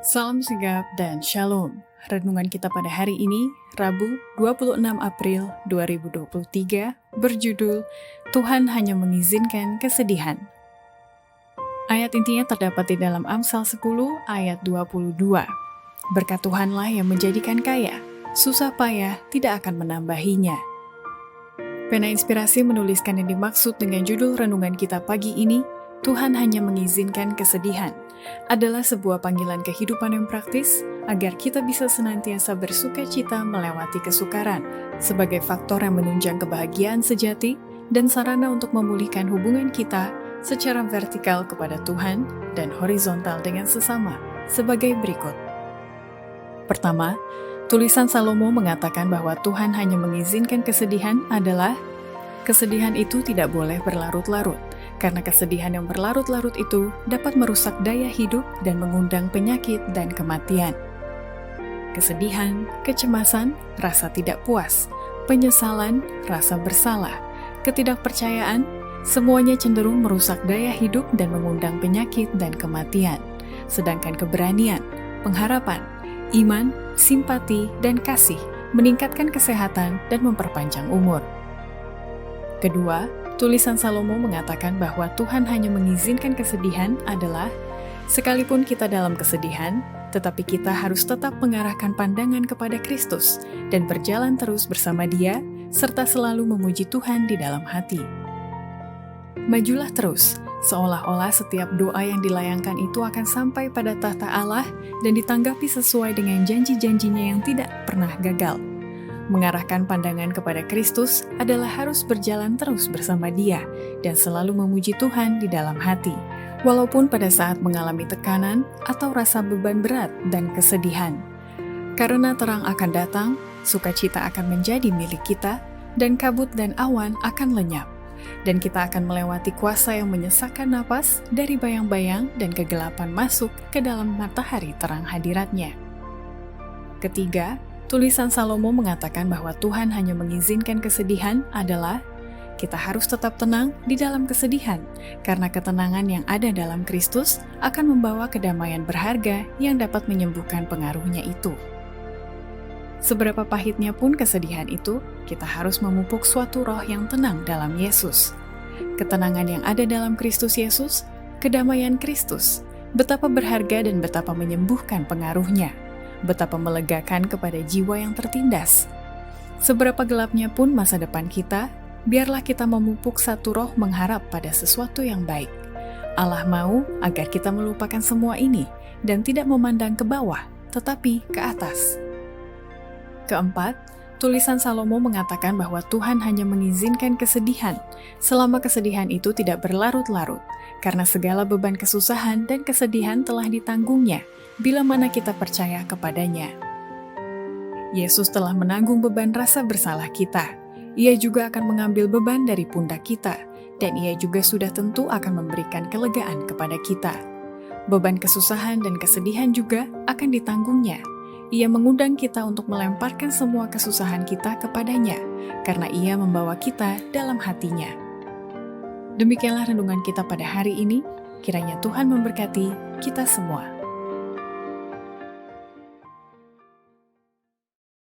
Salam sigap dan shalom. Renungan kita pada hari ini, Rabu 26 April 2023, berjudul Tuhan hanya mengizinkan kesedihan. Ayat intinya terdapat di dalam Amsal 10 ayat 22. Berkat Tuhanlah yang menjadikan kaya, susah payah tidak akan menambahinya. Pena Inspirasi menuliskan yang dimaksud dengan judul renungan kita pagi ini, Tuhan hanya mengizinkan kesedihan, adalah sebuah panggilan kehidupan yang praktis agar kita bisa senantiasa bersuka cita melewati kesukaran sebagai faktor yang menunjang kebahagiaan sejati dan sarana untuk memulihkan hubungan kita secara vertikal kepada Tuhan dan horizontal dengan sesama sebagai berikut. Pertama, tulisan Salomo mengatakan bahwa Tuhan hanya mengizinkan kesedihan adalah kesedihan itu tidak boleh berlarut-larut. Karena kesedihan yang berlarut-larut itu dapat merusak daya hidup dan mengundang penyakit dan kematian. Kesedihan, kecemasan, rasa tidak puas, penyesalan, rasa bersalah, ketidakpercayaan, semuanya cenderung merusak daya hidup dan mengundang penyakit dan kematian. Sedangkan keberanian, pengharapan, iman, simpati, dan kasih meningkatkan kesehatan dan memperpanjang umur. Kedua, tulisan Salomo mengatakan bahwa Tuhan hanya mengizinkan kesedihan adalah, sekalipun kita dalam kesedihan, tetapi kita harus tetap mengarahkan pandangan kepada Kristus dan berjalan terus bersama Dia, serta selalu memuji Tuhan di dalam hati. Majulah terus, seolah-olah setiap doa yang dilayangkan itu akan sampai pada tahta Allah dan ditanggapi sesuai dengan janji-janjinya yang tidak pernah gagal. Mengarahkan pandangan kepada Kristus adalah harus berjalan terus bersama Dia dan selalu memuji Tuhan di dalam hati, walaupun pada saat mengalami tekanan atau rasa beban berat dan kesedihan. Karena terang akan datang, sukacita akan menjadi milik kita, dan kabut dan awan akan lenyap, dan kita akan melewati kuasa yang menyesakkan napas dari bayang-bayang dan kegelapan masuk ke dalam matahari terang hadirat-Nya. Ketiga, tulisan Salomo mengatakan bahwa Tuhan hanya mengizinkan kesedihan adalah kita harus tetap tenang di dalam kesedihan, karena ketenangan yang ada dalam Kristus akan membawa kedamaian berharga yang dapat menyembuhkan pengaruhnya itu. Seberapa pahitnya pun kesedihan itu, kita harus memupuk suatu roh yang tenang dalam Yesus. Ketenangan yang ada dalam Kristus Yesus, kedamaian Kristus, betapa berharga dan betapa menyembuhkan pengaruhnya. Betapa melegakan kepada jiwa yang tertindas. Seberapa gelapnya pun masa depan kita, biarlah kita memupuk satu roh mengharap pada sesuatu yang baik. Allah mau agar kita melupakan semua ini dan tidak memandang ke bawah, tetapi ke atas. Keempat, tulisan Salomo mengatakan bahwa Tuhan hanya mengizinkan kesedihan, selama kesedihan itu tidak berlarut-larut, karena segala beban kesusahan dan kesedihan telah ditanggungnya, bila mana kita percaya kepadanya. Yesus telah menanggung beban rasa bersalah kita. Ia juga akan mengambil beban dari pundak kita, dan Ia juga sudah tentu akan memberikan kelegaan kepada kita. Beban kesusahan dan kesedihan juga akan ditanggungnya. Ia mengundang kita untuk melemparkan semua kesusahan kita kepadanya, karena Ia membawa kita dalam hatinya. Demikianlah renungan kita pada hari ini. Kiranya Tuhan memberkati kita semua.